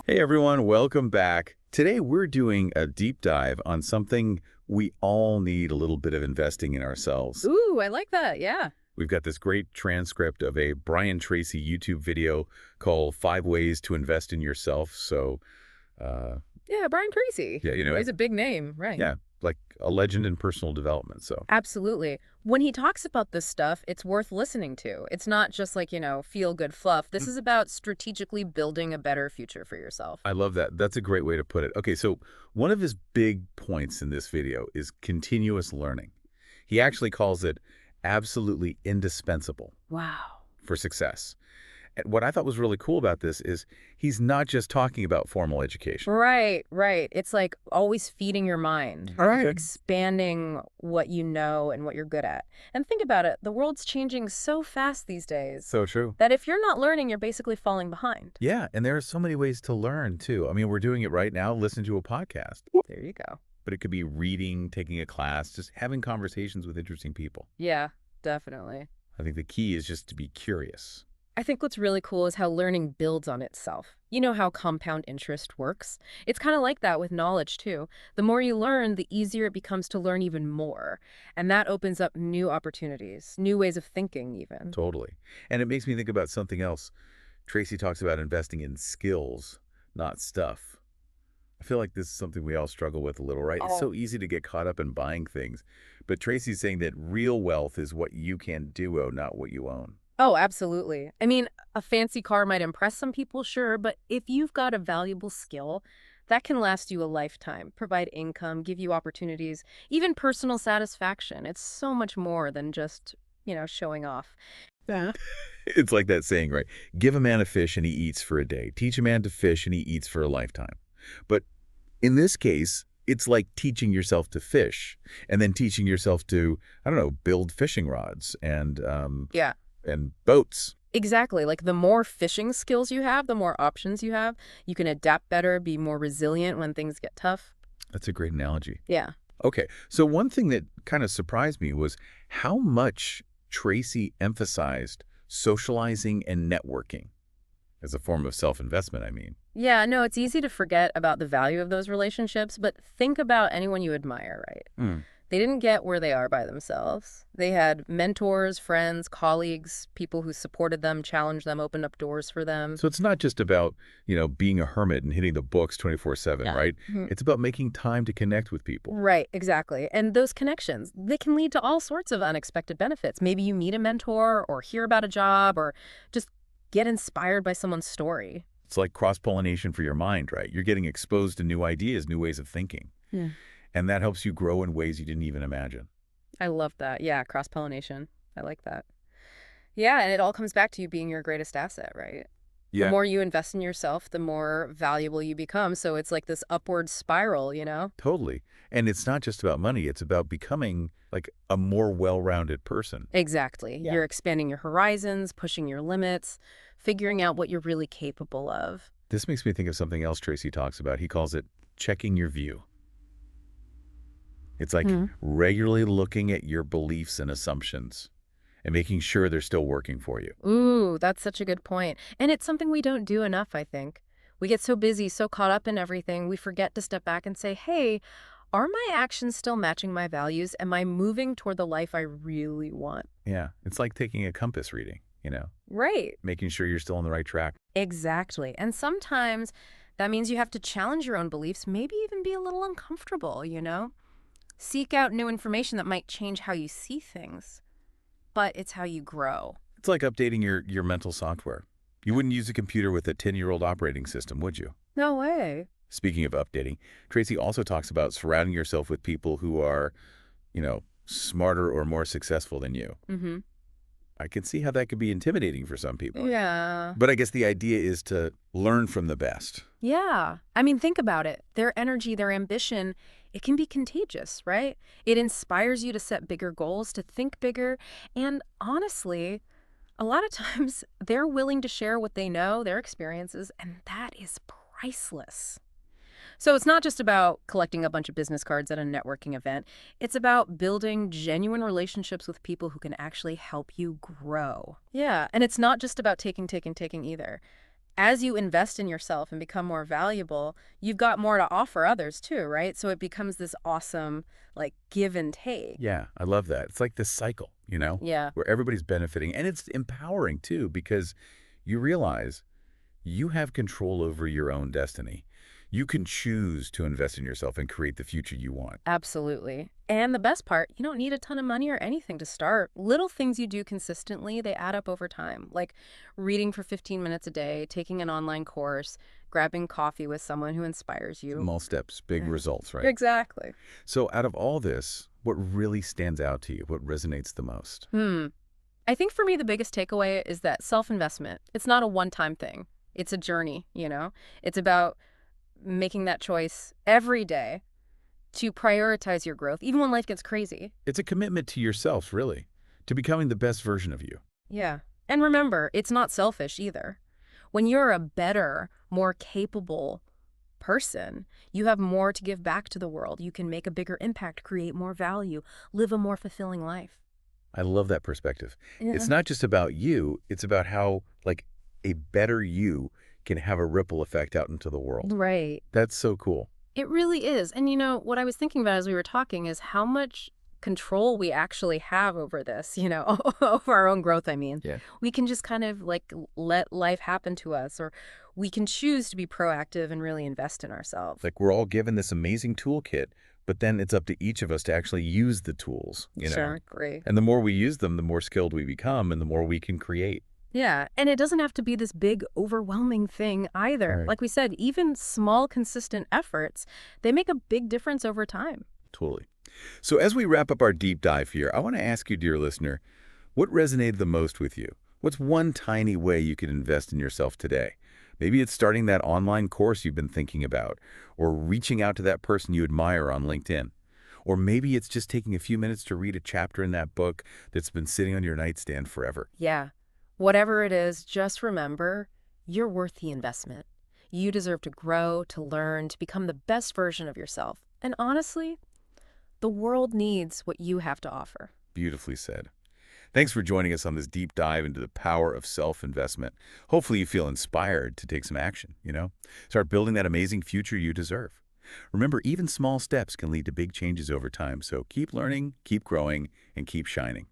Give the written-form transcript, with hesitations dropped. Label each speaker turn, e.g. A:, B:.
A: Hey everyone, welcome back. Today we're doing a deep dive on something we all need a little bit of investing in ourselves.
B: Ooh, I like that. Yeah.
A: We've got this great transcript of a Brian Tracy YouTube video called 5 Ways to Invest in Yourself. Uh,
B: Yeah, Brian Tracy.
A: yeah,
B: He's a big name, right?
A: yeah, like a legend in personal development.
B: Absolutely. When he talks about this stuff, it's worth listening to. It's not just like, feel-good fluff. This
A: Mm.
B: is about strategically building a better future for yourself.
A: I love that. That's a great way to put it. Okay, so one of his big points in this video is continuous learning. He actually calls it absolutely indispensable
B: Wow.
A: for success. And what I thought was really cool about this is he's not just talking about formal education.
B: Right, right. It's like always feeding your mind,
A: All right.
B: expanding what you know and what you're good at. And think about it, the world's changing so fast these days
A: So true.
B: that if you're not learning, you're basically falling behind.
A: Yeah, and there are so many ways to learn, too. I mean, we're doing it right now, listen to a podcast.
B: There you go.
A: But it could be reading, taking a class, just having conversations with interesting people.
B: Yeah, definitely.
A: I think the key is just to be curious.
B: I think what's really cool is how learning builds on itself. You know how compound interest works? It's kind of like that with knowledge, too. The more you learn, the easier it becomes to learn even more. And that opens up new opportunities, new ways of thinking, even.
A: Totally. And it makes me think about something else. Tracy talks about investing in skills, not stuff. I feel like this is something we all struggle with a little, right? It's so easy to get caught up in buying things. But Tracy's saying that real wealth is what you can do, not what you own.
B: Oh, absolutely. I mean, a fancy car might impress some people, sure, but if you've got a valuable skill, that can last you a lifetime, provide income, give you opportunities, even personal satisfaction. It's so much more than just, showing off. Yeah.
A: It's like that saying, right? Give a man a fish and he eats for a day. Teach a man to fish and he eats for a lifetime. But in this case, it's like teaching yourself to fish and then teaching yourself to, I don't know, build fishing rods
B: Yeah.
A: and boats.
B: Exactly. Like the more fishing skills you have, the more options you have. You can adapt better, be more resilient when things get tough.
A: That's a great analogy.
B: Yeah.
A: Okay, so one thing that kind of surprised me was how much Tracy emphasized socializing and networking as a form of self-investment, I mean.
B: Yeah, no, it's easy to forget about the value of those relationships, but think about anyone you admire, right?
A: Mm.
B: They didn't get where they are by themselves. They had mentors, friends, colleagues, people who supported them, challenged them, opened up doors for them.
A: So it's not just about, being a hermit and hitting the books 24/7,
B: Yeah.
A: right?
B: Mhm.
A: It's about making time to connect with people.
B: Right, exactly. And those connections, they can lead to all sorts of unexpected benefits. Maybe you meet a mentor or hear about a job or just get inspired by someone's story.
A: It's like cross-pollination for your mind, right? You're getting exposed to new ideas, new ways of thinking.
B: Yeah.
A: And that helps you grow in ways you didn't even imagine.
B: I love that. Yeah, cross-pollination. I like that. Yeah, and it all comes back to you being your greatest asset, right? The
A: Yeah,
B: more you invest in yourself, the more valuable you become. So it's like this upward spiral,
A: totally. And it's not just about money. It's about becoming like a more well-rounded person.
B: Exactly.
A: Yeah.
B: You're expanding your horizons, pushing your limits, figuring out what you're really capable of.
A: This makes me think of something else Tracy talks about. He calls it checking your view. It's like regularly looking at your beliefs and assumptions and making sure they're still working for you.
B: Ooh, that's such a good point. And it's something we don't do enough, I think. We get so busy, so caught up in everything, we forget to step back and say, hey, are my actions still matching my values? Am I moving toward the life I really want?
A: Yeah, it's like taking a compass reading,
B: Right.
A: making sure you're still on the right track.
B: Exactly. And sometimes that means you have to challenge your own beliefs, maybe even be a little uncomfortable. Seek out new information that might change how you see things, but it's how you grow.
A: It's like updating your mental software. You wouldn't use a computer with a 10-year-old operating system, would you?
B: No way.
A: Speaking of updating, Tracy also talks about surrounding yourself with people who are, smarter or more successful than you.
B: Mm-hmm.
A: I can see how that could be intimidating for some people.
B: Yeah.
A: But I guess the idea is to learn from the best.
B: Yeah. I mean, think about it. Their energy, their ambition, it can be contagious, right? It inspires you to set bigger goals, to think bigger. And honestly, a lot of times they're willing to share what they know, their experiences, and that is priceless. So it's not just about collecting a bunch of business cards at a networking event. It's about building genuine relationships with people who can actually help you grow. Yeah, and it's not just about taking either. as you invest in yourself and become more valuable, you've got more to offer others too, right? So it becomes this awesome, like, give and take.
A: Yeah, I love that. It's like this cycle,
B: Yeah,
A: where everybody's benefiting. And it's empowering, too, because you realize you have control over your own destiny. You can choose to invest in yourself and create the future you want.
B: absolutely. And the best part, you don't need a ton of money or anything to start. Little things you do consistently, they add up over time, like reading for 15 minutes a day, taking an online course, grabbing coffee with someone who inspires you.
A: Small steps, big results, right?
B: Exactly.
A: So out of all this, what really stands out to you? What resonates the most?
B: I think for me, the biggest takeaway is that self-investment, it's not a one-time thing. It's a journey. It's about making that choice every day to prioritize your growth, even when life gets crazy.
A: It's a commitment to yourself, really, to becoming the best version of you.
B: Yeah. And remember, it's not selfish either. When you're a better, more capable person, you have more to give back to the world. You can make a bigger impact, create more value, live a more fulfilling life.
A: I love that perspective. It's
B: Yeah.
A: not just about you, it's about how, like, a better you can have a ripple effect out into the world.
B: Right.
A: That's so cool.
B: It really is. And what I was thinking about as we were talking is how much control we actually have over this, over our own growth, I mean.
A: Yeah.
B: We can just kind of like let life happen to us, or we can choose to be proactive and really invest in ourselves.
A: Like, we're all given this amazing toolkit, but then it's up to each of us to actually use the tools.
B: Sure, great.
A: And the more we use them, the more skilled we become and the more we can create.
B: Yeah, and it doesn't have to be this big, overwhelming thing either.
A: Right.
B: Like we said, even small, consistent efforts, they make a big difference over time.
A: Totally. So as we wrap up our deep dive here, I want to ask you, dear listener, what resonated the most with you? What's one tiny way you could invest in yourself today? Maybe it's starting that online course you've been thinking about, or reaching out to that person you admire on LinkedIn. Or maybe it's just taking a few minutes to read a chapter in that book that's been sitting on your nightstand forever.
B: Yeah. Whatever it is, just remember, you're worth the investment. You deserve to grow, to learn, to become the best version of yourself. And honestly, the world needs what you have to offer.
A: Beautifully said. Thanks for joining us on this deep dive into the power of self-investment. Hopefully you feel inspired to take some action. Start building that amazing future you deserve. Remember, even small steps can lead to big changes over time, so keep learning, keep growing, and keep shining.